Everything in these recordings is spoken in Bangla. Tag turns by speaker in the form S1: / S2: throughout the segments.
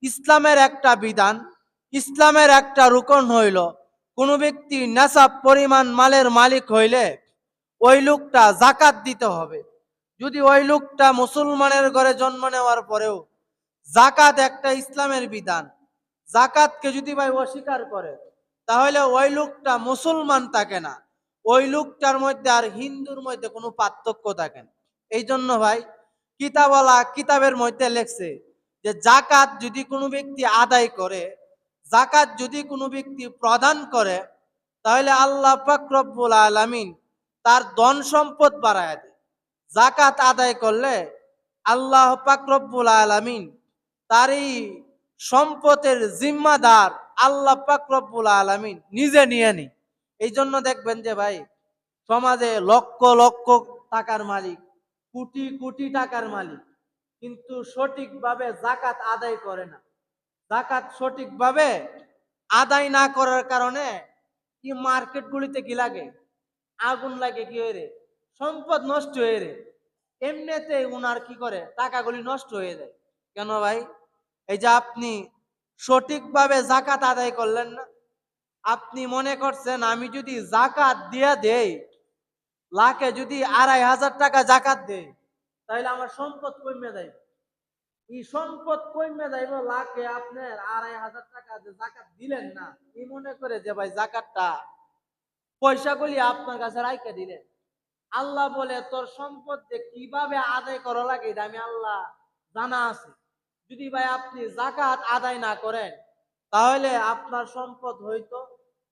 S1: ইসলামের একটা বিধান, ইসলামের একটা রুকন হইল, কোনো ব্যক্তি নেশাব পরিমাণ মালের মালিক হইলে ওই লোকটা জাকাত দিতে হবে। যদি ওই লোকটা মুসলমানের ঘরে জন্ম নেওয়ার পরেও জাকাত একটা ইসলামের বিধান, জাকাতকে যদি ভাই অস্বীকার করে, তাহলে ওই লোকটা মুসলমান থাকে না, ওই লোকটার মধ্যে আর হিন্দুর মধ্যে কোনো পার্থক্য থাকে না। এই জন্য ভাই কিতাবের মধ্যে লেখছে যে জাকাত যদি কোনো ব্যক্তি আদায় করে, জাকাত যদি কোনো ব্যক্তি প্রদান করে, তাহলে আল্লাহ পাক রব্বুল আলামিন তার ধন সম্পদ বাড়ায় দেয়। জাকাত আদায় করলে আল্লাহ পাক রব্বুল আলামিন তার এই সম্পদের জিম্মাদার আল্লাহ পাক রব্বুল আলামিন নিজে নিয়ে নি। এই জন্য দেখবেন যে ভাই সমাজে লক্ষ লক্ষ টাকার মালিক, কোটি কোটি টাকার মালিক, কিন্তু সঠিকভাবে জাকাত আদায় করে না। জাকাত সঠিকভাবে আদায় না করার কারণে কি মার্কেটগুলিতে কি লাগে, আগুন লাগে, কি হয়ে রে, সম্পদ নষ্ট হয়ে রে, এমনিতে উনার কি করে টাকাগুলি নষ্ট হয়ে যায়। কেন ভাই? এই যে আপনি সঠিকভাবে জাকাত আদায় করলেন না, আপনি মনে করছেন আমি যদি জাকাত দিয়ে দেই, লাখে যদি 2,500 টাকা জাকাত দেই, তাহলে আমার সম্পদ কমে যাইবে। এই সম্পদ কমে যাইব লাখে, আপনার 2,500 টাকা যে জাকাত দিলেন না, এই মনে করে যে ভাই জাকাতটা পয়সাগুলি আপনার কাছে রাইখা দিলেন। আল্লাহ বলে তোর সম্পদ যে কিভাবে আদায় করা লাগে এটা আমি আল্লাহ জানা আছে। যদি ভাই আপনি জাকাত আদায় না করেন, তাহলে আপনার সম্পদ হয়তো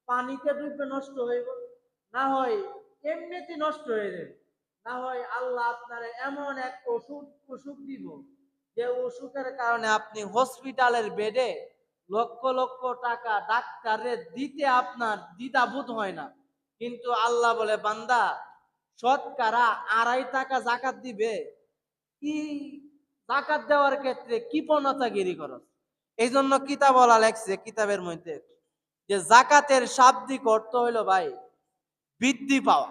S1: পানিতে ডুবে নষ্ট হইব, না হয় এমনিতে নষ্ট হয়ে যাবে, না হয় আল্লাহ আপনার এমন এক অসুখ দিব যে অসুখের কারণে আপনি হসপিটালের বেডে লক্ষ লক্ষ টাকা ডাক্তারের দিতে আপনার দ্বিধাবোধ হয় না। কিন্তু আল্লাহ বলে বান্দা শতকরা 2.5 টাকা জাকাত দিবে, কি জাকাত দেওয়ার ক্ষেত্রে কৃপণতাগিরি করো। এই জন্য কিতাব বলা লেখছে কিতাবের মধ্যে যে জাকাতের শাব্দিক অর্থ হইল ভাই বৃদ্ধি পাওয়া।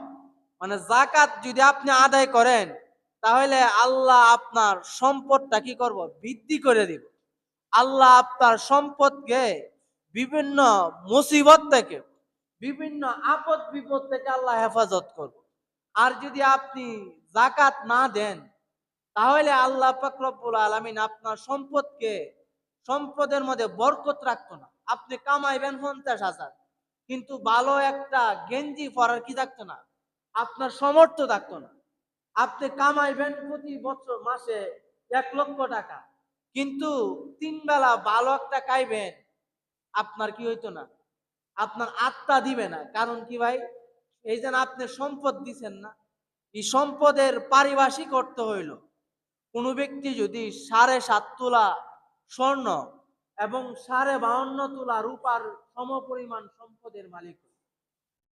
S1: মানে জাকাত যদি আপনি আদায় করেন, তাহলে আল্লাহ আপনার সম্পদটা কি করব, বৃদ্ধি করে দিব। আল্লাহ আপনার সম্পদকে বিভিন্ন মুসিবত থেকে, বিভিন্ন আপদ বিপদ থেকে আল্লাহ হেফাজত করবে। আর যদি আপনি জাকাত না দেন, তাহলে আল্লাহ পাক রব্বুল আলামিন আপনার সম্পদের মধ্যে বরকত রাখতো না। আপনি কামাইবেন 50,000, কিন্তু ভালো একটা গেঞ্জি পরার কি থাকতো না, আপনার সমর্থ থাকতো না। আপনি কামাইবেন প্রতি বছর মাসে 1,00,000 টাকা, কিন্তু 3 বেলা ভালো একটা খাইবেন, আপনার কি হইতো না, আপনার আত্মা দিবে না। কারণ কি ভাই? এই যে আপনি সম্পদ দিচ্ছেন না, এই সম্পদের পারিভাষিক অর্থ হইল কোনো ব্যক্তি যদি 7.5 তোলা স্বর্ণ এবং 52.5 তোলা রূপার সমপরিমাণ সম্পদের মালিক,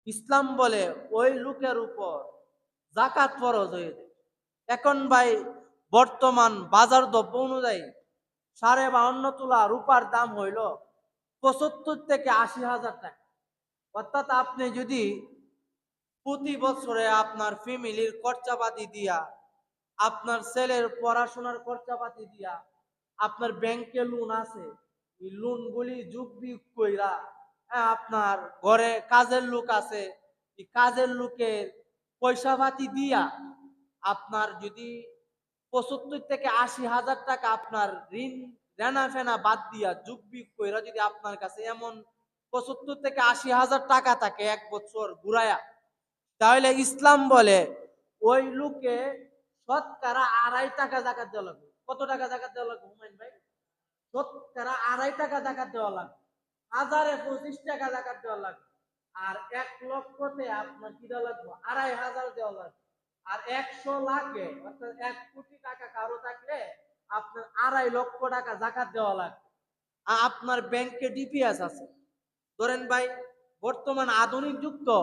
S1: ইসলাম বলে ওই লোকের উপর জাকাত ফরজ হয়ে যায়। এখন ভাই বর্তমান বাজার দ্রব্য অনুযায়ী 52.5 তোলা রূপার দাম হইল 75 থেকে 80,000 টাকা। অর্থাৎ আপনি যদি প্রতি বছরে আপনার ফ্যামিলির খরচাপাতি দিয়া, আপনার ছেলের পড়াশোনার খরচাপাতি দিয়া, আপনার ব্যাংকে লোন আছে, এই লোনগুলি যুগ বিয়োগ কইরা, আপনার ঘরে কাজের লোক আছে, এই কাজের লোকের পয়সা পাতি দিয়া, আপনার যদি 75 থেকে 80,000 টাকা আপনার ঋণ রেনা ফেনা বাদ দিয়া যুগ বিয়োগ কইরা যদি আপনার কাছে এমন 75 থেকে 80,000 টাকা থাকে এক বছর ঘুরায়া, তাহলে ইসলাম বলে ওই লোকে শতকরা 2.5 টাকা জাকাত দেওয়া লাগবে। কত টাকা জাকাত দেওয়া লাগবে হুমায়ুন ভাই? শতকরা 2.5 টাকা জাকাত দেওয়া লাগবে। 1025 টাকা জাকাত দেওয়া লাগবে। আর 1,00,000-তে আপনার কি দেওয়া লাগবে? 2,500 দেওয়া লাগবে। আর 100 লাখে অর্থাৎ 1 কোটি টাকা কারো থাকলে আপনার 2.5 লক্ষ টাকা জাকাত দেওয়া লাগবে। আপনার ব্যাংকে ডিপিএস আছে, ধরেন ভাই বর্তমান আধুনিক যুগ তো,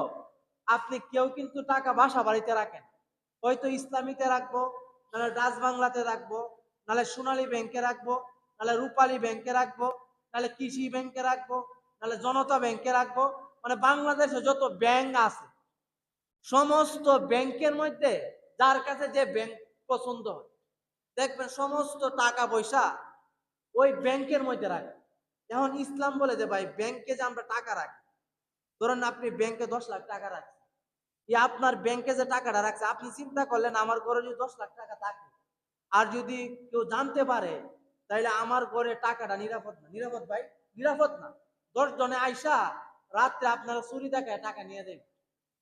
S1: আপনি কেউ কিন্তু টাকা বাসা বাড়িতে রাখেন, হয়তো ইসলামীতে রাখবো, নাহলে ডাচ বাংলাতে রাখবো, নাহলে সোনালী ব্যাংকে রাখবো, নাহলে রূপালী ব্যাংকে রাখবো, নাহলে কৃষি ব্যাংকে রাখবো, নাহলে জনতা ব্যাংকে রাখবো। মানে বাংলাদেশে যত ব্যাংক আছে, সমস্ত ব্যাংকের মধ্যে যার কাছে যে ব্যাংক পছন্দ হয়, দেখবেন সমস্ত টাকা পয়সা ওই ব্যাংকের মধ্যে রাখে। এখন ইসলাম বলে যে ভাই ব্যাংকে যে আমরা টাকা রাখি, ধরেন আপনি ব্যাংকে 10 লাখ টাকা রাখছেন, আপনার ব্যাংকে যে টাকাটা রাখছে আপনি চিন্তা করলেন আমার ঘরে যদি 10 লাখ টাকা থাকে আর যদি কেউ জানতে পারে তাহলে আমার ঘরে টাকাটা নিরাপদ না। নিরাপদ ভাই? নিরাপদ না। 10 জনে আইসা রাত্রে আপনারা চুরি দেখায় টাকা নিয়ে দেবে।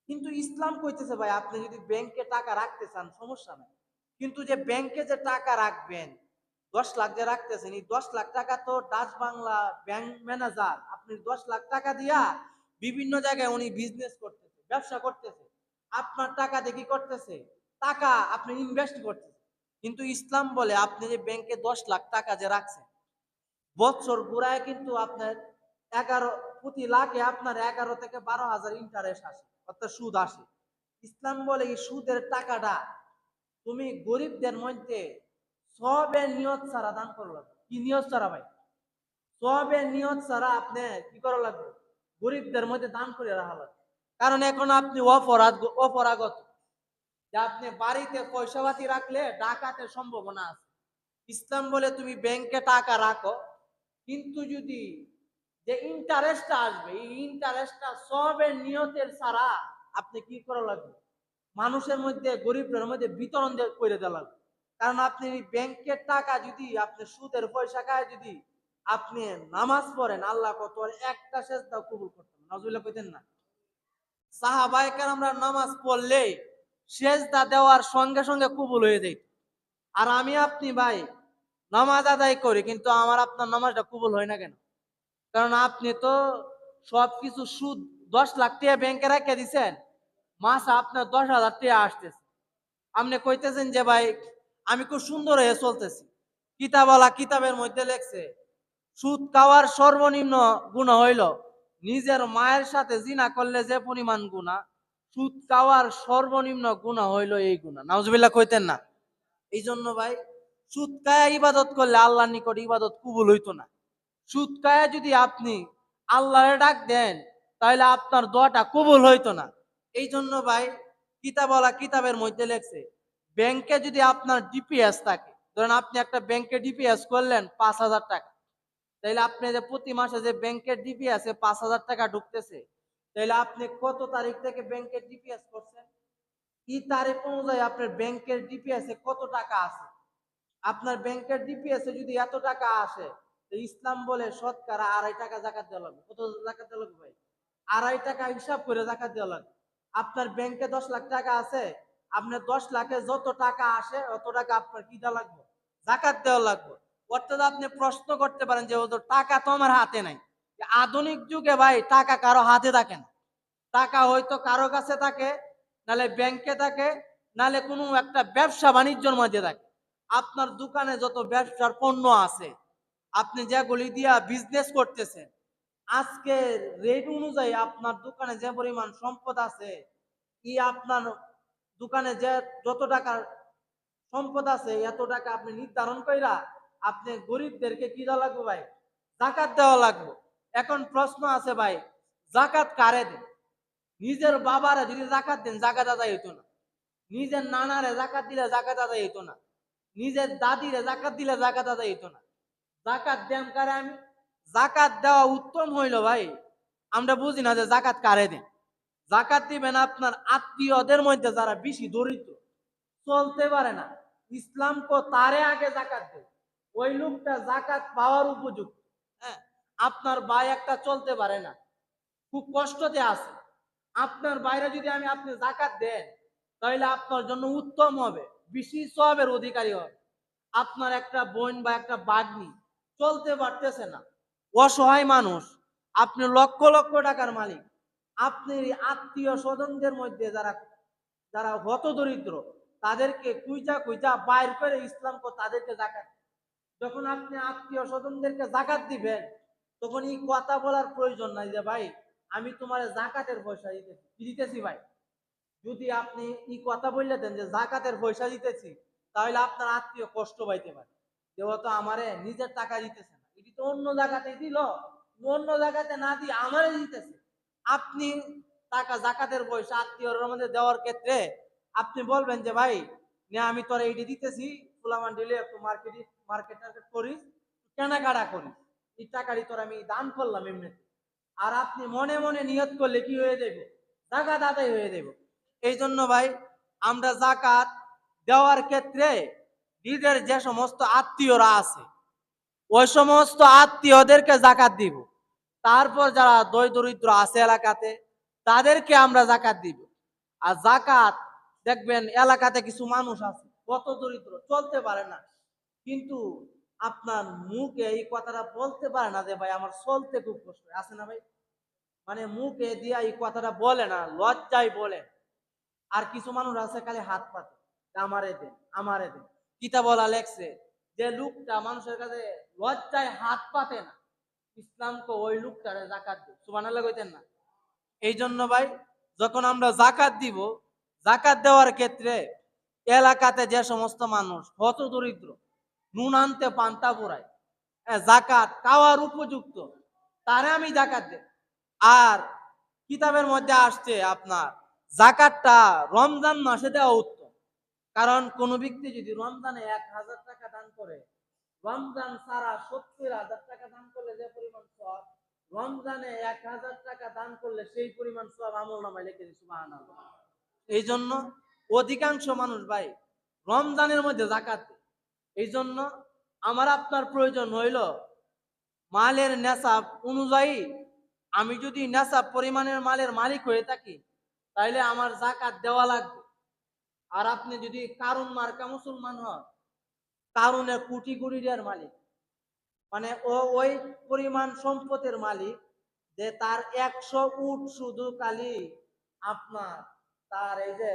S1: কিন্তু ইসলাম কইতেছে ভাই আপনি যদি ব্যাংকে টাকা রাখতে চান সমস্যা নাই, কিন্তু যে ব্যাংকে যে টাকা রাখবেন 10 লাখ যে রাখতেছেন, এই 10 লাখ টাকা তো ডাচ বাংলা ব্যাংক ম্যানেজার আপনি 10 লাখ টাকা দিয়া বিভিন্ন জায়গায় উনি বিজনেস করতেছে, ব্যবসা করতেছে, আপনার টাকা দিয়ে কি করতেছে, টাকা আপনি ইনভেস্ট করতেছে। কিন্তু ইসলাম বলে আপনি যে ব্যাংকে 10 লাখ টাকা যে রাখছেন, বছর ঘুরায় কিন্তু আপনার 11 প্রতি লাখে আপনার 11 থেকে 12 হাজার ইন্টারেস্ট আসে, অর্থাৎ সুদ আসে। ইসলাম বলে এই সুদের টাকাটা তুমি গরিবদের মধ্যে সবের নিয়ত ছাড়া দান করো লাগবে। কি নিয়ত ছাড়া ভাই? সবের নিয়ত ছাড়া আপনি কি করা লাগবে, গরিবদের মধ্যে দান করে রাখা লাগবে। কারণ এখন আপনি অপরাগত, যে আপনি বাড়িতে পয়সা পাতি রাখলে ডাকাতের সম্ভাবনা আছে। ইসলাম বলে তুমি ব্যাংকে টাকা রাখো, কিন্তু যদি যে ইন্টারেস্টটা আসবে এই ইন্টারেস্টটা সবের নিয়তের ছাড়া আপনি কি করা লাগবে, মানুষের মধ্যে গরিবদের মধ্যে বিতরণ করে দেওয়া লাগবে। কারণ আপনি ব্যাংকের টাকা যদি আপনি সুদের পয়সা খায় যদি আপনি নামাজ পড়েন, আল্লাহ কত একটা সেজদা কবুল করতেন নাউজুবিল্লাহ কইতেন না? সাহাবায়ে কেরামরা নামাজ পড়লে সেজদা দেওয়ার সঙ্গে সঙ্গে কবুল হয়ে যেত। আর আমি আপনি ভাই নামাজ আদায় করি কিন্তু আমার আপনার নামাজটা কবুল হয় না কেন? কারণ আপনি তো সবকিছু সুদ 10 লাখ টাকা ব্যাংকে রেখে দিচ্ছেন, মাসে আপনার 10,000 টাকা আসতেছে। আপনি কইতেছেন যে ভাই আমি খুব সুন্দর হয়ে চলতেছি, কিতাবওয়ালা কিতাবের মধ্যে লেখছে সুদ খাওয়ার সর্বনিম্ন গুনাহ হইল নিজের মায়ের সাথে জিনা করলে যে পরিমাণ গুনাহ, সুদ খাওয়ার সর্বনিম্ন গুনাহ হইল এই গুনাহ। নাউজুবিল্লাহ কইতেন না? এই জন্য ভাই সুদ খায়া ইবাদত করলে আল্লাহর নিকট ইবাদত কবুল হইতো না। সুদ খায়া যদি আপনি আল্লাহরে ডাক দেন তাহলে আপনার দোয়াটা কবুল হইতো না। এই জন্য ভাই কিতাবওয়ালা কিতাবের মধ্যে লেখছে ব্যাংকে যদি আপনার ডিপিএস থাকে, ধরেন আপনি একটা ব্যাংকে ডিপিএস করলেন 5,000 টাকা, তাইলে আপনি যে প্রতি মাসে যে ব্যাংকের ডিপিএস 5,000 টাকা ঢুকতেছে, তাইলে আপনি কত তারিখ থেকে ব্যাংকের ডিপিএস করছেন, এই তারিখ অনুযায়ী আপনার ব্যাংকের ডিপিএস কত টাকা আছে। আপনার ব্যাংকের ডিপিএস যদি এত টাকা আসে, তো ইসলাম বলে শতকরা 2.5 টাকা জাকাত দেওয়া লাগবে। কত জাকাত দেওয়া লাগবে ভাই? 2.5 টাকা হিসাব করে জাকাত দেওয়া লাগবে। আপনার ব্যাংকে 10 লাখ টাকা আছে, আপনার 10 লাখে যত টাকা আসে অত টাকা আপনার কি দেওয়া লাগবে, জাকাত দেওয়া লাগবে। অর্থাৎ আপনি প্রশ্ন করতে পারেন যে ও তো টাকা তো আমার হাতে নাই। আধুনিক যুগে ভাই টাকা কারো হাতে থাকে না, টাকা হয়তো কারো কাছে থাকে, নালে ব্যাংকে থাকে, নালে কোনো একটা ব্যবসা বাণিজ্যের মধ্যে থাকে। আপনার দোকানে যত ব্যবসার পণ্য আছে, আপনি যেগুলি দিয়া বিজনেস করতেছেন, আজকে রেট অনুযায়ী আপনার দোকানে যে পরিমাণ সম্পদ আছে, আপনার দোকানে যে যত টাকার সম্পদ আছে এত টাকা আপনি নির্ধারণ কইরা আপনি গরিবদেরকে কি দেওয়া লাগবে ভাই, জাকাত দেওয়া লাগবে। এখন প্রশ্ন আছে ভাই জাকাত কারে দেন? নিজের বাবারে যদি জাকাত দেন জাকাত আদায় হইতো না, নিজের নানারে জাকাত দিলে জাকাত আদায় হইতো না, নিজের দাদিরে জাকাত দিলে জাকাত আদায় হইতো না। জাকাত দেন কারে? আমি জাকাত দেওয়া উত্তম হইল ভাই আমরা বুঝি না যে জাকাত কারে দেন। জাকাত দিবেন আপনার আত্মীয়দের মধ্যে যারা বেশি দরিদ্র, চলতে পারে না, ইসলাম কো তারে আগে জাকাত দেয়, ওই লোকটা জাকাত পাওয়ার উপযুক্ত। হ্যাঁ, আপনার ভাই একটা চলতে পারে না, খুব কষ্টতে আছে, আপনার বাইরে যদি আপনি জাকাত দেন তাহলে আপনার জন্য উত্তম হবে, বেশি সওয়াবের অধিকারী হবে। আপনার একটা বোন বা একটা বাগ্নি চলতে পারতেছে না, অসহায় মানুষ, আপনি লক্ষ লক্ষ টাকার মালিক, আপনি আত্মীয় স্বজনদের মধ্যে যারা যারা হতদরিদ্র তাদেরকে কুইজা কুইজা বাইর করে ইসলাম তাদেরকে জাকাত। যখন আপনি আত্মীয় স্বজনদেরকে জাকাত দিবেন তখন এই কথা বলার প্রয়োজন নাই যে ভাই আমি তোমার জাকাতের পয়সা দিতেছি, কি দিতেছি ভাই। যদি আপনি এই কথা বললে দেন যে জাকাতের পয়সা দিতেছি, তাহলে আপনার আত্মীয় কষ্ট পাইতে পারে যে ও তো আমারে নিজের টাকা দিতেছে না, এটি তো অন্য জায়গাতে দিল, অন্য জায়গাতে না দিয়ে আমারে দিতেছে। আপনি টাকা জাকাতের পয়সা আত্মীয়র মধ্যে দেওয়ার ক্ষেত্রে আপনি বলবেন যে ভাই আমি তোরা এইটি দিতেছি, ফুলামান দিলে একটু মার্কেট টার্কেট করিস, কেনাকাটা করি, এই টাকাটি তোর আমি দান করলাম এমনি। আর আপনি মনে মনে নিয়ত করলে কি হয়ে যাবে, জাকাত আদায় হয়ে যাবে। এই জন্য ভাই আমরা জাকাত দেওয়ার ক্ষেত্রে নিজের যে সমস্ত আত্মীয়রা আছে ওই সমস্ত আত্মীয়দেরকে জাকাত দিব। তারপর যারা দরিদ্র আছে এলাকাতে তাদেরকে আমরা জাকাত দিব। আর জাকাত দেখবেন এলাকাতে কিছু মানুষ আছে কত দরিদ্র, চলতে পারে না, কিন্তু আপনার মুখে এই কথাটা বলতে পারে না যে ভাই আমার চলতে খুব কষ্ট আছে না ভাই, মানে মুখে দিয়া এই কথাটা বলে না, লজ্জায় বলে। আর কিছু মানুষ আছে খালি হাত পাতে, আমারে দেন আমারে দেন। কিতা বলা লেখছে যে লোকটা মানুষের কাছে লজ্জায় হাত পাতে না, ইসলামকে ওই লোকটারে জাকাত দেয়, সুবহানাল্লাহ কইতেন না? এই জন্য ভাই যখন আমরা জাকাত দিব, জাকাত দেওয়ার ক্ষেত্রে এলাকাতে যে সমস্ত মানুষ হত দরিদ্র, নুন আনতে পান্তা পোড়ায়, জাকাত খাওয়ার উপযুক্ত, তারে আমি জাকাত দেব। আর কিতাবের মধ্যে আসছে আপনার জাকাতটা রমজান মাসে দেওয়া উত্তম। কারণ কোন ব্যক্তি যদি রমজানে 1,000 টাকা দান করে, রমজান ছাড়া 70,000 টাকা দান করলে যে পরিমাণ সওয়াব, রমজানে 1,000 টাকা দান করলে সেই পরিমাণ সওয়াব আমলনামায় লিখে দিয়েছে, সুবহানাল্লাহ। এই জন্য অধিকাংশ মানুষ ভাই রমজানের মধ্যে জাকাত দেয়। এই জন্য আমার আপনার প্রয়োজন হইল মালের নেশাব অনুযায়ী, আমি যদি নেশাব পরিমাণের মালের মালিক হয়ে থাকি তাইলে আমার জাকাত দেওয়া লাগবে। আর আপনি যদি কারুন মার্কা মুসলমান হন, কারুনের কোটি কোটি টাকার মালিক, মানে ওই পরিমাণ সম্পদের মালিক যে তার 100 উট শুধু কালি আপনার তার এই যে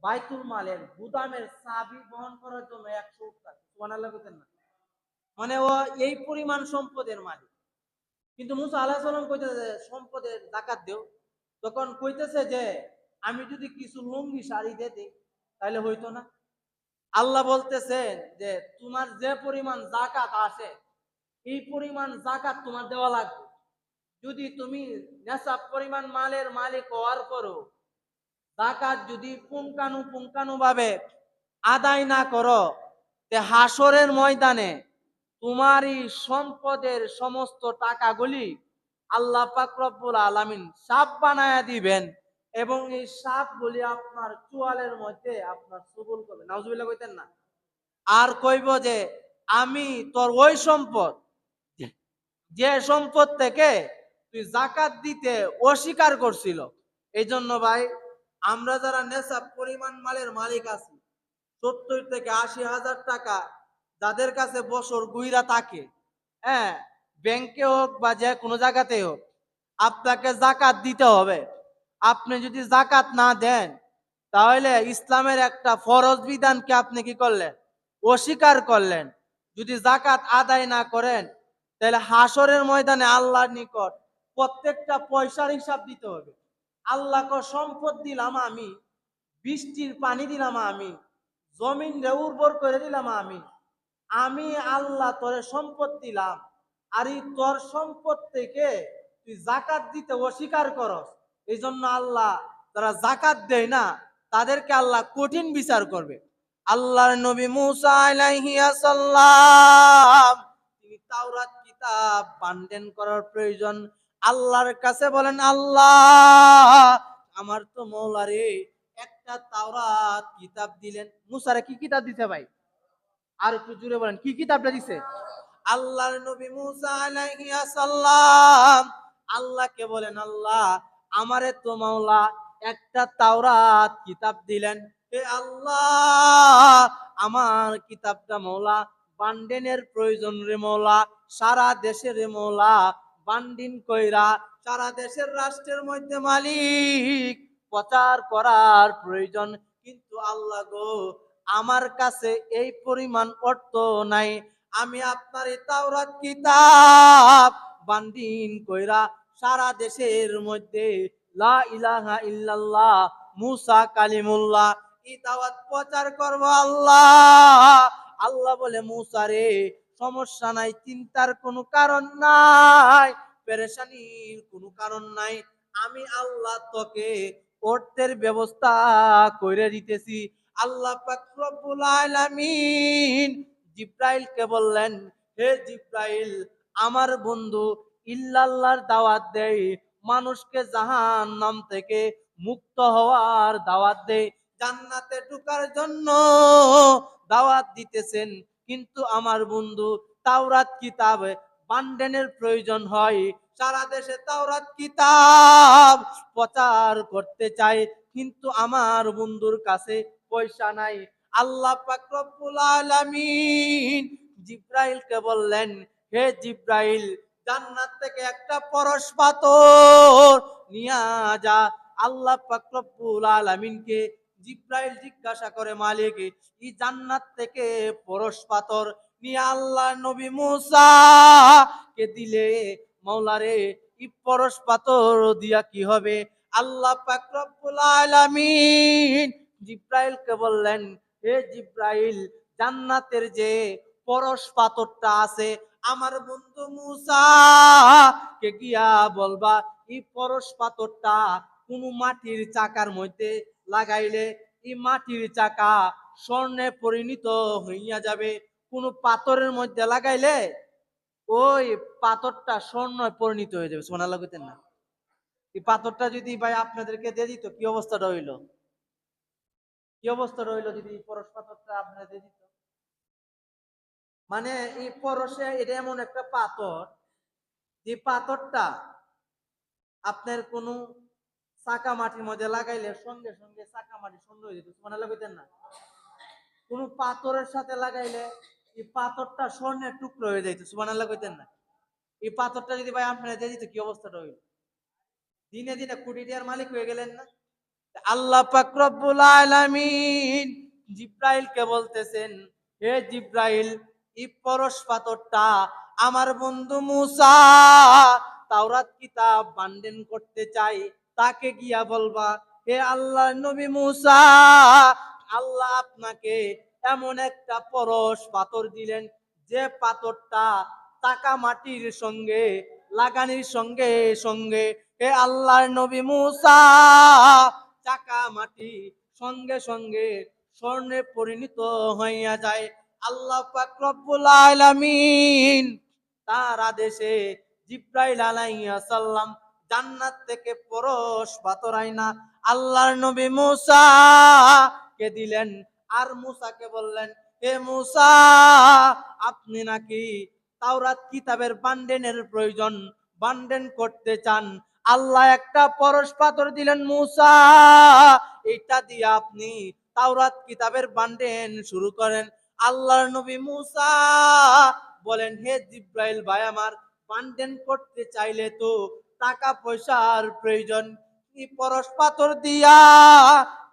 S1: বাইতুল মালের গুদামের চাবি বহন করার জন্য 100 উট লাগে, সুবহানাল্লাহ বলতেন না? মানে ও এই পরিমাণ সম্পদের মালিক। কিন্তু মুসা আলাইহিস সালাম কইতেছে সম্পদের যাকাত দেও, তখন কইতেছে যে আমি যদি কিছু লুঙ্গি শাড়ি দিয়ে দিই তাহলে হইতো না? আল্লাহ বলতেছেন যে তোমার যে পরিমাণ যাকাত আছে এই পরিমাণ যাকাত তোমার দেওয়া লাগবে। যদি তুমি নেশাব পরিমাণ মালের মালিক হওয়ার পরও যাকাত যদি পুঙ্খানু ভাবে আদায় না করো, তে হাসরের ময়দানে তোমারই সম্পদের সমস্ত টাকাগুলি আল্লাহ পাক রব্বুল আলামিন সাপ বানায়া দিবেন এবং এই সাপগুলি আপনার চোয়ালের মধ্যে আপনার সবল করবে, নাউজুবিল্লাহ কইতেন না? আর কইব যে আমি তোর ওই সম্পদ, যে সম্পদ থেকে তুই জাকাত দিতে অস্বীকার করছিল। এই জন্য ভাই আমরা যারা নেশাব পরিমাণ মালের মালিক আছি, 70 থেকে 80,000 টাকা যাদের কাছে বছর গুইরা থাকে, হ্যাঁ, ব্যাংকে হোক বা যে কোনো জায়গাতে হোক, আপনাকে জাকাত দিতে হবে। আপনি যদি জাকাত না দেন তাহলে ইসলামের একটা ফরজ বিধানকে আপনি কি করলেন, অস্বীকার করলেন। যদি জাকাত আদায় না করেন তাহলে হাসরের ময়দানে আল্লাহর নিকট প্রত্যেকটা পয়সার হিসাব দিতে হবে। আল্লাহকে সম্পদ দিলাম আমি, বৃষ্টির পানি দিলাম আমি, জমিন রে উর্বর করে দিলাম আমি আল্লাহ তোরে সম্পদ দিলাম, আর এই তোর সম্পদ থেকে তুই জাকাত দিতে অস্বীকার করস। এই জন্য আল্লাহ যারা জাকাত দেয় না তাদেরকে আল্লাহ কঠিন বিচার করবে। আল্লাহর নবী মুসা আলাইহিস সালাম তিনি তাওরাত কিতাব পাঠদান করার প্রয়োজন, আল্লাহর কাছে বলেন, আল্লাহ আমার তো মওলারে একটা তাওরাত কিতাব দিলেন। মুসারে কি কিতাব দিতে ভাই? আর একটু জুড়ে বলেন, কি কিতাবটা দিছে? আল্লাহর নবী মুসা আলাইহিস সালাম আল্লাহকে বলেন, আল্লাহ আমারে তো মাওলা একটা তাওরাত কিতাব দিলেন, হে আল্লাহ আমার কিতাবটা মাওলা বান্ডেনের প্রয়োজন রে মাওলা, সারা দেশের রে মাওলা বান্ডিন কইরা সারা দেশের রাষ্ট্রের মধ্যে মালিক প্রচার করার প্রয়োজন। কিন্তু আল্লাহ গো আমার কাছে এই পরিমাণ অর্থ নাই, আমি আপনার এই তাওরাত কিতাব বান্ডিন কইরা সারা দেশের মধ্যে লা ইলাহা ইল্লাল্লাহ মুসা কালিমুল্লাহ এই দাওয়াত প্রচার করব আল্লাহ। আল্লাহ বলে, মুসা রে সমস্যা নাই, চিন্তার কোনো কারণ নাই, পেরেশানির কোনো কারণ নাই, আমি আল্লাহ তোকে অর্থের ব্যবস্থা করে দিতেছি। আল্লাহ পাক রব্বুল আলামিন জিব্রাইলকে বললেন, হে জিব্রাইল, আমার বন্ধু ইল্লাল্লাহর দাওয়াত দেয়, মানুষকে জাহান্নাম থেকে মুক্ত হওয়ার দাওয়াত দেয়, জান্নাতে ঢোকার জন্য দাওয়াত দিতেছেন। কিন্তু আমার বন্ধু তাওরাত কিতাব বান্ডেনের প্রয়োজন হয়, সারা দেশে তাওরাত কিতাব প্রচার করতে চায়, কিন্তু আমার বন্ধুর কাছে পয়সা নাই। আল্লাহ পাক রব্বুল আলামিন জিব্রাইলকে বললেন, হে জিব্রাইল, জান্নাত থেকে একটা পরশ পাথর নিয়ে যা। আল্লাহ পাক রব্বুল আলামিনকে জিব্রাইল জিজ্ঞাসা করে, মালিক, এই জান্নাত থেকে পরশ পাথর নিয়ে আল্লাহ নবী মুসা কে দিলে, মাওলারে এই পরশ পাথর দিয়া কি হবে? আল্লাহ পাক রব্বুল আলামিন জিব্রাইলকে বললেন, হে জিব্রাইল, জান্নাতের যে পরশ পাথরটা আছে, আমার বন্ধু মুসা কে গিয়া বলবা, এই পরশ পাথরটা কোন মাটির চাকার মধ্যে লাগাইলে এই মাটির চাকা স্বর্ণে পরিণত হইয়া যাবে, কোন পাথরের মধ্যে লাগাইলে ওই পাথরটা স্বর্ণ পরিণত হয়ে যাবে। সুবহানাল্লাহ কইতেন না? এই পাথরটা যদি ভাই আপনাদেরকে দিয়ে দিত, কি অবস্থাটা হইলো? কি অবস্থা রইলো যদি এই পরশ পাথরটা আপনাদের দিত? মানে এই পরশে, এটা এমন একটা পাথর, যে পাথরটা আপনার কোন চাকা মাটির মধ্যে লাগাইলে সঙ্গে সঙ্গে চাকা মাটি শূন্য হয়ে যেত। সুবহানাল্লাহ কইতেন না? কোন পাথরের সাথে লাগাইলে এই পাথরটা স্বর্ণের টুকরো হয়ে যাইত। সুবহানাল্লাহ কইতেন না? এই পাথরটা যদি ভাই আপনারা দিয়ে দিত, কি অবস্থাটা হইল? দিনে দিনে কোটি টাকার মালিক হয়ে গেলেন না? আল্লাহ পাক রব্বুল আলামিন জিব্রাইলকে বলতেছেন, হে জিব্রাইল, এই পরশ পাথরটা আমার বন্ধু মুসা তাওরাত কিতাব বান্ডেন করতে চাই, তাকে গিয়া বলবা, হে আল্লাহ নবী মুসা, আল্লাহ আপনাকে এমন একটা পরশ পাথর দিলেন, যে পাথরটা টাকা মাটির সঙ্গে লাগানির সঙ্গে সঙ্গে, হে আল্লাহর নবী মুসা, চাকা মাটি সঙ্গে সঙ্গে স্বর্ণে পরিণত হইয়া যায়। আল্লাহ পাক রব্বুল আলামিন তার আদেশে জিব্রাইল আলাইহিস সালাম জান্নাত থেকে পরশ পাথর আইনা আল্লাহর নবী মুসা কে দিলেন। আর মুসাকে বললেন, হে মুসা, আপনি নাকি তাওরাত কিতাবের বান্ডেনের প্রয়োজন, বান্ডেন করতে চান, আল্লাহ একটা পরশ পাথর দিলেন মুসা, এটা দিয়ে আপনি তাওরাত কিতাবের বান্ডেন শুরু করেন। আল্লাহর নবী মুসা বলেন, হে জিব্রাইল ভাই আমার, বান্ডেন করতে চাইলে তো টাকা পয়সার প্রয়োজন, কি পরশ পাথর দিয়া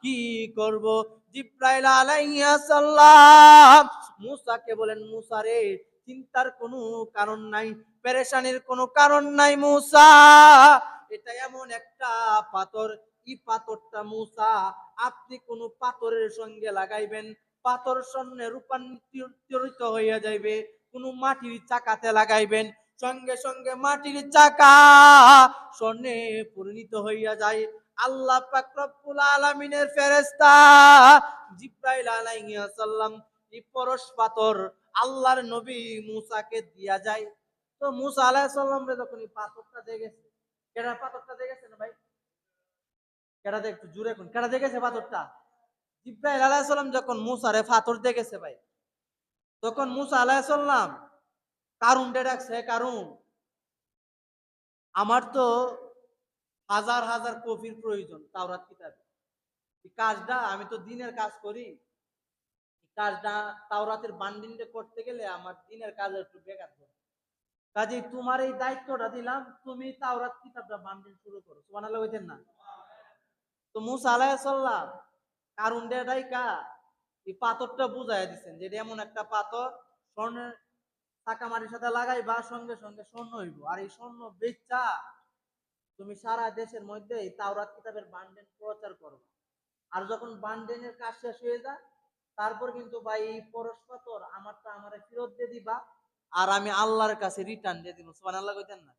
S1: কি করব? জিব্রাইল আলাইহিস সালাম মুসাকে বলেন, মুসা রে, চিন্তার কোনো কারণ নাই, পেরেশানির কোনো কারণ নাই মুসা, এটা এমন একটা পাথর, এই পাথরটা মুসা আপনি কোন পাথরের সঙ্গে লাগাইবেন, পাথর স্বর্ণে রূপান্তরিত হইয়া যাইবে। কোন মাটির চাকাতে লাগাইবেন, সঙ্গে সঙ্গে মাটির চাকা স্বর্ণে পরিণত হইয়া যায়। আল্লাহ পাক রব্বুল আলামিনের ফেরেশতা জিব্রাইল আলাইহিস সালাম এই পরশ পাথর আল্লাহর নবী মুসাকে দিয়া যায়। তো মুসা আলাইহিস সালাম রে যখন এই পাথরটা দেখেছে, কেডা পাথরটা দেখেছে না ভাই? কেডা দেখ, একটু জোরে কোন, কেডা দেখেছে পাথরটা? জিব্রাইল আলাইহিস সালাম যখন মুসারে পাথর দেখেছে ভাই, তখন মুসা আলাইহিস সালাম কারুন ডে ডাকছে, কারুন, আমার তো হাজার হাজার কপির প্রয়োজন তাওরাত কিতাবে, এই কাজটা আমি তো দিনের কাজ করি, এই কাজটা তাওরাতের বান্ডিলটা করতে গেলে আমার দিনের কাজ একটু বেকার করে, কাজেই তোমার এই দায়িত্বটা দিলাম, তুমি তাওরাত কিতাবটা বান্ডিল শুরু করো। সুবহানাল্লাহ বলতেন না? তো মুসা আলাইহিস সালাম কারুন ডে ডাইকা এই পাথরটা বুঝাইয়া দিচ্ছেন যে এটা এমন একটা পাথর, স্বর্ণের টাকা মাটির সাথে লাগাইবা সঙ্গে সঙ্গে স্বর্ণ হইব, আর এই স্বর্ণ বেচা তুমি সারা দেশের মধ্যে এই তাওরাত কিতাবের বান্ডেল প্রচার করো। আর যখন বান্ডেলের কাজ শেষ হয়ে যায়, তারপর কিন্তু ভাই এই পরশ পাথর আমারটা আমারে ফেরত দিয়ে দিবা, আর আমি আল্লাহর কাছে রিটার্ন দিয়ে দিব। সুবহানাল্লাহ কইতেন না?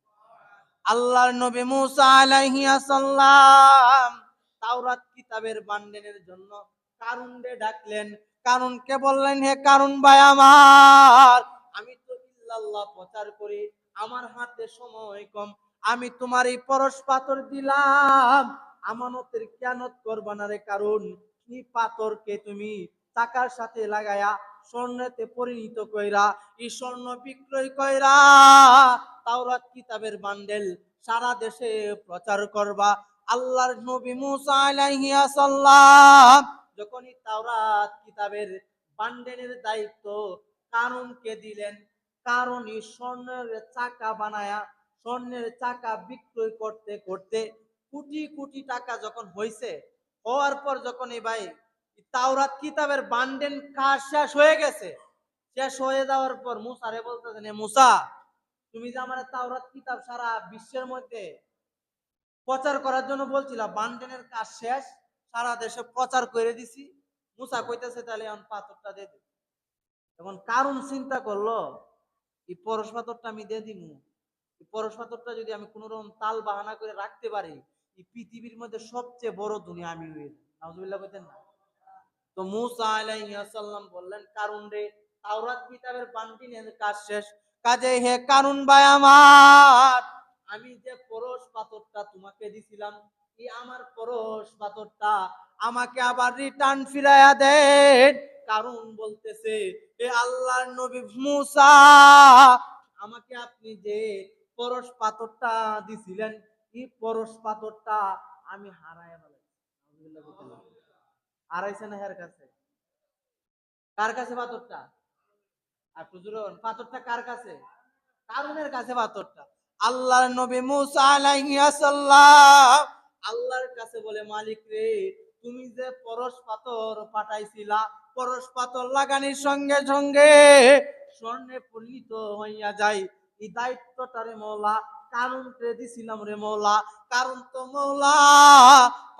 S1: আল্লাহর নবী মুসা আলাইহিস সালাম তাওরাত কিতাবের বান্ডেলের জন্য কারুনকে ডাকলেন, কারুনকে বললেন, হে কারুন ভাই আমার, আমি তো ইল্লাল্লাহ প্রচার করি, আমার হাতে সময় কম, আমি তোমার এই পরশ পাথর দিলাম, আমানতের খেয়ানত করবা না রে। কারণ এই পাথরকে তুমি টাকার সাথে লাগায়া স্বর্ণেতে পরিণত কইরা, এই স্বর্ণ বিক্রয় কইরা তাওরাত কিতাবের বান্ডেল সারা দেশে প্রচার করবা। আল্লাহর নবী মুসা আলাইহিস সালাম যখনই তাওরাত কিতাবের বান্ডেলের দায়িত্ব কারুনকে দিলেন, কারণই স্বর্ণের চাকা বানায়া স্বর্ণের চাকা বিক্রয় করতে করতে কোটি কোটি টাকা যখন হয়েছে, হওয়ার পর যখন এই ভাই তাওরাত কিতাবের বান্ডেল কাজ শেষ হয়ে গেছে, শেষ হয়ে যাওয়ার পর মুসারে বলতেছেন, মুসা তুমি যে আমার তাওরাত কিতাব সারা বিশ্বের মধ্যে প্রচার করার জন্য বলছিলা, বান্ডেলের কাজ শেষ, সারা দেশে প্রচার করে দিছি। মুসা কইতেছে তাহলে এখন পাথরটা দিয়ে দিই। এখন কারণ চিন্তা করলো, এই পরশ পাথরটা আমি দিয়ে দিব, এই পরশ পাথরটা যদি আমি কোন রকম তাল বাহানা করে রাখতে পারি, এই পৃথিবীর মধ্যে সবচেয়ে বড় দুনিয়া আমি হয়ে যাই। নাউজুবিল্লাহ কইতেন না? তো মুসা আলাইহিস সালাম বললেন, কারণ রে তাওরাত কিতাবের বান্ডিলের কাজ শেষ, কাজে হে কারণ ভাই আমার, আমি যে পরশ পাথরটা তোমাকে দিছিলাম, এই আমার পরশ পাথরটা আমাকে আবার রিটার্ন ফিরাইয়া দেন। কারণ বলতেছে, এ আল্লাহর নবী মুসা, আমাকে আপনি যে পরশ পাথরটা দিছিলেন, এই পরশ পাথরটা আমি হারায় ফেলেছি। নাউজুবিল্লাহ কইতেন না? হারাইছে না হের কাছে? কার কাছে পাথরটা? আর হুজুরন পাথরটা কার কাছে? কারুনের কাছে পাথরটা। আল্লাহর নবী মুসা আলাইহিস সালাম আল্লাহর কাছে বলে, মালিক রে, তুমি যে পরশ পাথর পাঠাইছিলা, পরশ পাথর লাগানির সঙ্গে সঙ্গে স্বর্ণে পরিণত হইয়া যায়, এই দায়িত্বটা রে মওলা কারুনকে দিছিলাম রে মওলা। কারণ তো মওলা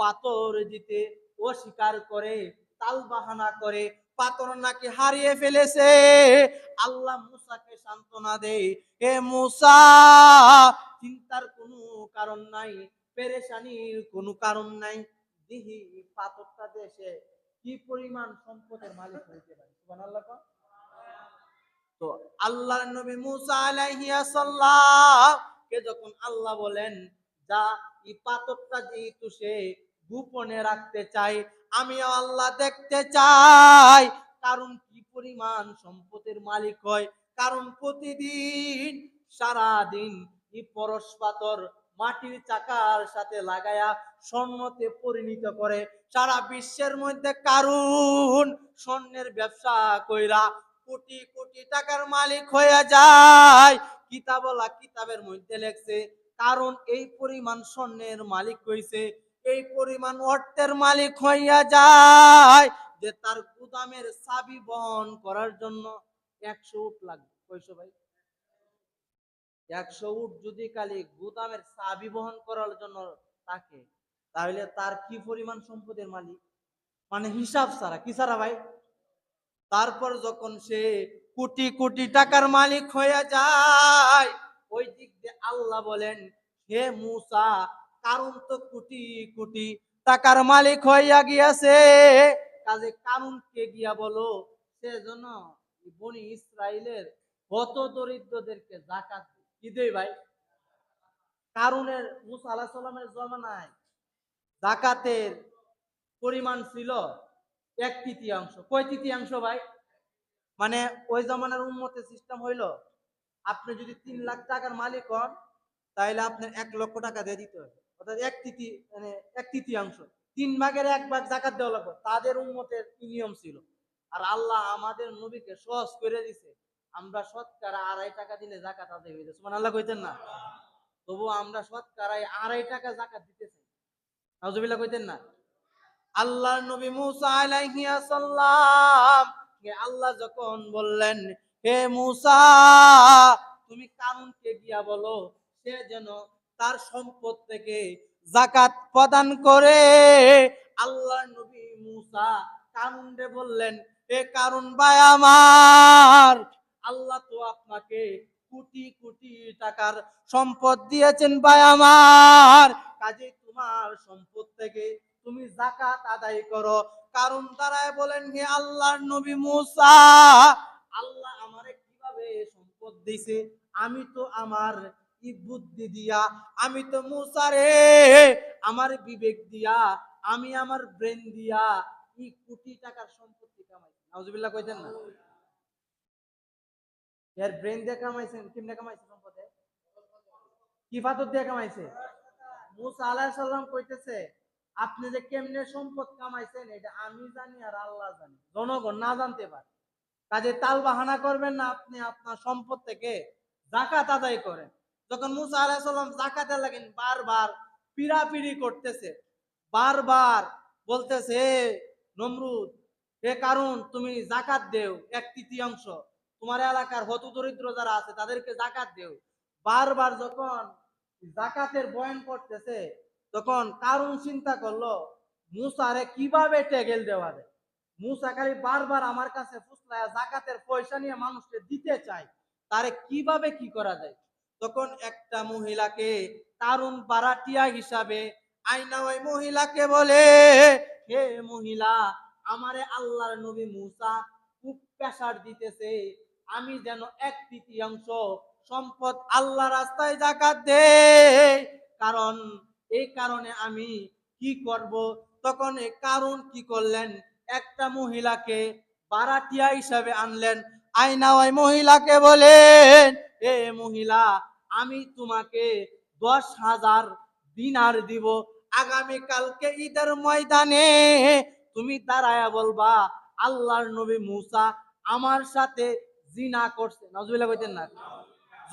S1: পাথর দিতে অস্বীকার করে, তাল বাহানা করে, পাথর নাকি হারিয়ে ফেলেছে। আল্লাহ মুসাকে সান্ত্বনা দেয়, হে মুসা, চিন্তার কোনো কারণ নাই, পেরেশানির কোনো কারণ নাই, দিহি পাথরটা দেশে কি পরিমাণ সম্পদের মালিক হইতে পারে। সুবহানাল্লাহ। তো আল্লাহর নবী মুসা আলাইহিস সালাম কে যখন আল্লাহ বলেন, যা এই পাথরটা যেহেতু সে গোপনে রাখতে চাই, আমিও আল্লাহ দেখতে চাই কারণ কি পরিমাণ সম্পদের মালিক হয়। কারণ প্রতিদিন সারা দিন এই পরশ পাথর মাটির চাকার সাথে লাগায়া স্বর্ণতে পরিণত করে, সারা বিশ্বের মধ্যে কারণ স্বর্ণের ব্যবসা কইরা কোটি কোটি টাকার মালিক হয়ে যায়। কিতাবলা কিতাবের মধ্যে লেখছে, কারণ এই পরিমাণ স্বর্ণের মালিক হইছে, এই পরিমাণ অর্থের মালিক হইয়া যায় যে তার গুদামের চাবি বহন করার জন্য 100 উট লাগবে। কয়শো ভাই? 100 উট যদি খালি গুদামের চাবি বহন করার জন্য থাকে, তাহলে তার কি পরিমাণ সম্পদের মালিক, মানে হিসাব ছাড়া। কি ছাড়া ভাই? তারপর যখন সে কোটি কোটি টাকার মালিক হয়ে যায়, ওই দিক দিয়ে আল্লাহ বলেন, হে মুসা, কারণ তো কোটি কোটি টাকার মালিক হইয়া গিয়াছে, কাজে কারণকে গিয়া বলো সে যেন বনি ইসরাইলের হত দরিদ্রদেরকে যাকাত দেয়। কি দেয় ভাই? কারণের মুসা আলাইহিস সালামের জমানায় যাকাতের পরিমাণ ছিল 1/3। কয় তৃতীয়াংশ ভাই? মানে ওই জমানার উম্মতের সিস্টেম হইলো, আপনি যদি 3 লাখ টাকার মালিক হন, তাহলে আপনার 1 লক্ষ টাকা দিয়ে দিতে হবে, অর্থাৎ মানে 1/3। 3 ভাগের 1 ভাগ জাকাত দেওয়া লাগবে, তাদের উম্মতের কি নিয়ম ছিল। আর আল্লাহ আমাদের নবীকে সহজ করে দিছে, আমরা শতকরা 2.5 টাকা দিলে জাকাত আদায় হয়ে যায়। সুবহানাল্লাহ কইতেন না? তবু আমরা শতকরায় 2.5 টাকা জাকাত দিতেছি। নাউজুবিল্লাহ কইতেন না? আল্লাহর নবী মুসা আলাইহিস সালাম কে আল্লাহ যখন বললেন, হে মুসা, তুমি কারুনকে গিয়া বলো সে যেন তার সম্পদ থেকে যাকাত প্রদান করে। আল্লাহর নবী মুসা কারুনকে বললেন, হে কারুন ভাই আমার, আল্লাহ তো আপনাকে কোটি কোটি টাকার সম্পদ দিয়েছেন ভাই আমার, কাজে তোমার সম্পদ থেকে তুমি যাকাত আদায় করো। কারণ দাঁড়ায় বলেন, হে আল্লাহর নবী মুসা, আল্লাহ আমারে কিভাবে সম্পদ সম্পদ দিছে, আমি তো আমার বুদ্ধি দিয়া, আমি তো মুসা রে আমার বিবেক দিয়া, আমি আমার ব্রেন দিয়া কোটি টাকার সম্পত্তি কামাইছি। নাউজুবিল্লাহ কইতেন না? এর ব্রেন দিয়ে কামাইছেন, কেমনে কামাইছে সম্পদে? কি পাথর দিয়ে কামাইছে? মুসা আলাইহিস সালাম কইতেছে, আপনি যে কেমনে সম্পদ কামাইছেন এটা আমি জানি আর আল্লাহ জানি, জনগণ না জানতে পারে। কাজে তাল বাহানা করবেন না, আপনি আপনার সম্পদ থেকে যাকাত আদায় করেন। যখন মুসা আলাইহিস সালাম যাকাতের লাগেন বারবার পিড়াপিড়ি করতেছে, বারবার বলতেছে, হে নমরুদ, হে কারুন, তুমি যাকাত দেও 1/3, তোমার এলাকার হত দরিদ্র যারা আছে তাদেরকে যাকাত দেও। বারবার যখন যাকাতের বয়ান করতেছে, তখন কারুন চিন্তা করলো মুসারে কিভাবে টেগেল দেওয়া যায়। মুসা খালি বারবার আমার কাছে ফুসলায়া যাকাতের পয়সা নিয়ে মানুষকে দিতে চায়, তারে কিভাবে কি করা যায়। তখন একটা মহিলাকে কারুন বারাটিয়া হিসাবে আইনা ওই মহিলাকে বলে, হে মহিলা, আমারে আল্লাহর নবী মুসা খুব প্রেসার দিতেছে, আমি যেন 1/3 সম্পদ আল্লাহ রাস্তায় যাকাত দেই, কারণ এই কারণে আমি কি করব। তখন এই কারণ কি করলেন, একটা মহিলাকে বারাটিয়া হিসাবে আনলেন, আইনা ওই মহিলাকে বলেন, এ মহিলা, আমি তোমাকে 10,000 দিনার দিব, আগামী কালকে ঈদের ময়দানে তুমি দাঁড়ায়া বলবা আল্লাহর নবী মুসা আমার সাথে জিনা করছে। নাউজুবিল্লাহ কইতেন না?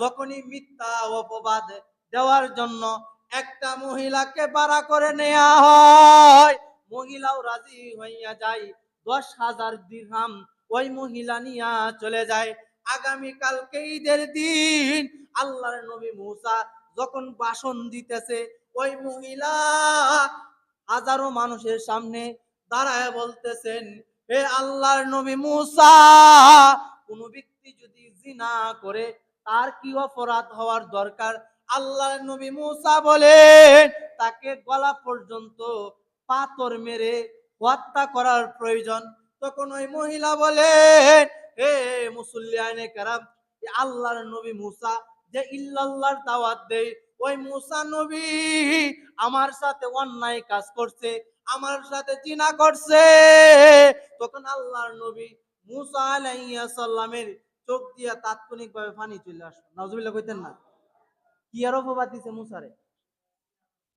S1: যখনই মিথ্যা অপবাদ দেওয়ার জন্য একটা মহিলাকে ভাড়া করে নেওয়া হয়, মহিলাও রাজি হইয়া যায়, 10,000 দিরহাম ওই মহিলা নিয়া চলে যায়। আগামী কালকে ঈদের দিন আল্লাহর নবী মুসা যখন ভাষণ দিতেছে, ওই মহিলা হাজারো মানুষের সামনে দাঁড়ায় বলতেছেন, হে আল্লাহর নবী মুসা, কোন ব্যক্তি যদি জিনা করে তার কি অপরাধ হওয়ার দরকার? আল্লাহর নবী মুসা বলেন, তাকে গলা পর্যন্ত পাথর মেরে হত্যা করার প্রয়োজন। তখন ওই মহিলা বলেন, হে মুসল্লিয়ানে কেরাম, আল্লাহর নবী মুসা যে ইল্লাল্লাহর দাওয়াত দেয়, ওই মুসা নবী আমার সাথে অন্যায় কাজ করছে, আমার সাথে জিনা করছে। তখন আল্লাহর নবী মুসা আলাইহিস সালামের চোখ দিয়া তাৎক্ষণিকভাবে পানি চলে আসলো। নাউজুবিল্লাহ কইতেন না? কি আর অপবাদ দিছে মুসারে?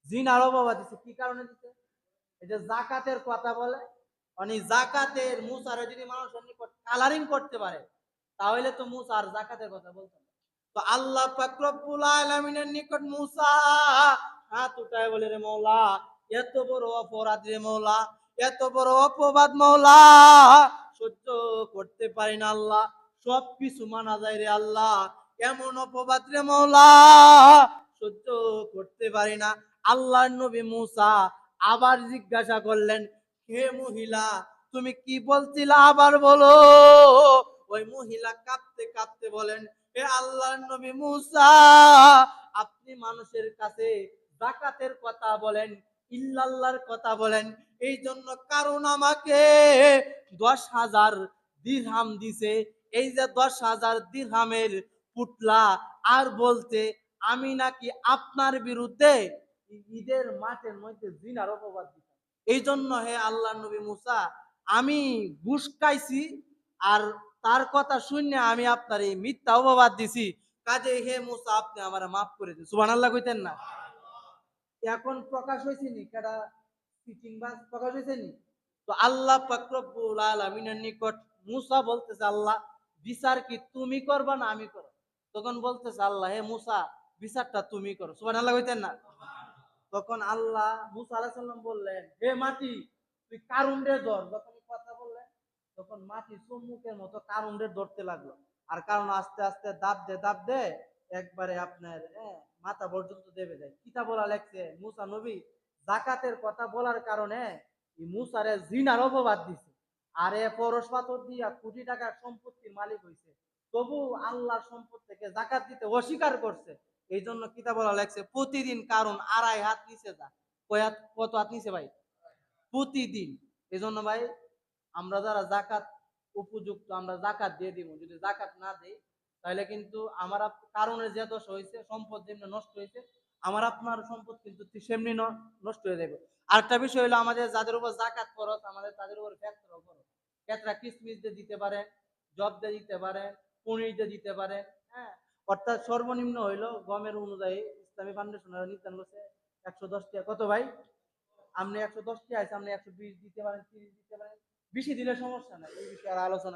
S1: জিনার অপবাদ দিছে। কি কারণে দিছে? এই যে যাকাতের কথা বলে, মানে যাকাতের মুসারে যদি মানুষের নিকট কালারিং করতে পারে, তাহলে তো মুসা আর যাকাতের কথা বলতো না। তো আল্লাহ পাক রব্বুল আলামিনের নিকট মুসা হাত উঠায় বলে, রে মওলা, এত বড় অপরাধ রে মওলা, এত বড় অপবাদ মওলা সহ্য করতে পারি না আল্লাহ, সবকিছু মানা যায় রে আল্লাহ, এমন অপবাদ রে মওলা সহ্য করতে পারি না। আল্লাহর নবী মুসা আবার জিজ্ঞাসা করলেন, হে মহিলা, তুমি কি বলছিলা আবার বলো। ওই মহিলা কাঁদতে কাঁদতে বলেন, হে আল্লাহর নবী মুসা, আপনি মানুষের কাছে যাকাতের কথা বলেন, ইল্লাল্লাহর কথা বলেন, এই জন্য কারণ আমাকে 10,000 দিরহাম দিছে। এই যে 10,000 দিরহামের পুটলা, আর বলতে আমি নাকি আপনার বিরুদ্ধে ঈদের মাঠের মধ্যে জিনার অপবাদ দিতাম। এই জন্য হে আল্লাহ নবী মুসা, আমি ঘুষ খাইছি, আর তার কথা শুনে আমি আপনার এই মিথ্যা অপবাদ দিছি, কাজে হে মুসা আপনি আমার মাফ করে দিন। সুবহানাল্লাহ কইতেন না? এখন প্রকাশ হয়েছে নি কেডা চিটিংবাজ প্রকাশ হয়েছে নি? তো আল্লাহ পাক রব্বুল আলামিনের নিকট মুসা বলতেছে, আল্লাহ বিচার কি তুমি করবা না আমি করব? তখন বলতেছে আল্লাহ, হে মুসা, বিচারটা তুমি করো। সুবহানাল্লাহ কইতেন না? তখন আল্লাহ মুসা আলাইহিস সালাম বললেন, হে মাটি, তুই কারুনরে ধর। যখন কথা বললেন, তখন মাটি চুম্বকের মতো কারুনরে ধরতে লাগলো, আর কারণ আস্তে আস্তে দাব দে একবারে আপনার মাথা পর্যন্ত দেবে যায়। কিতাব বলা লেখছে, মুসা নবী যাকাতের কথা বলার কারণে মুসারে জিনার অপবাদ দিছে, আর পরশ পাথর দিয়া কোটি টাকার সম্পত্তির মালিক হয়েছে, তবু আল্লাহর সম্পদ থেকে যাকাত দিতে অস্বীকার করছে। এই জন্য কিতাব বলা লেখছে, প্রতিদিন কারণ 2.5 হাত নিচে যা। কত হাত নিচে ভাই? প্রতিদিন। এই জন্য ভাই, আমরা যারা যাকাত উপযুক্ত, আমরা যাকাত দিয়ে দিব। যদি যাকাত না দেই, তাহলে কিন্তু কারণে যে দোষ হয়েছে, সম্পদ যেমনি নষ্ট হয়েছে, আপনার সম্পদ কিন্তু সেমনি নষ্ট হয়ে যাবে। আরেকটা বিষয় হলো, আমাদের যাদের উপর জাকাত খরচ, আমাদের তাদের উপর ফেতরা খরচ। ফেতরা কিসমিস দিয়ে দিতে পারেন, জব দিয়ে দিতে পারেন, পনির দিয়ে দিতে পারেন। হ্যাঁ, অর্থাৎ সর্বনিম্ন হইলো গমের অনুযায়ী ইসলামী ফাউন্ডেশনের নির্ধারণ করছে 110 টাকা। কত ভাই? আপনি 110 টাকা আছে, আপনি 120 দিতে পারেন, 30 দিতে পারেন, বেশি দিলে সমস্যা নাই, এই বিষয়ে আর আলোচনা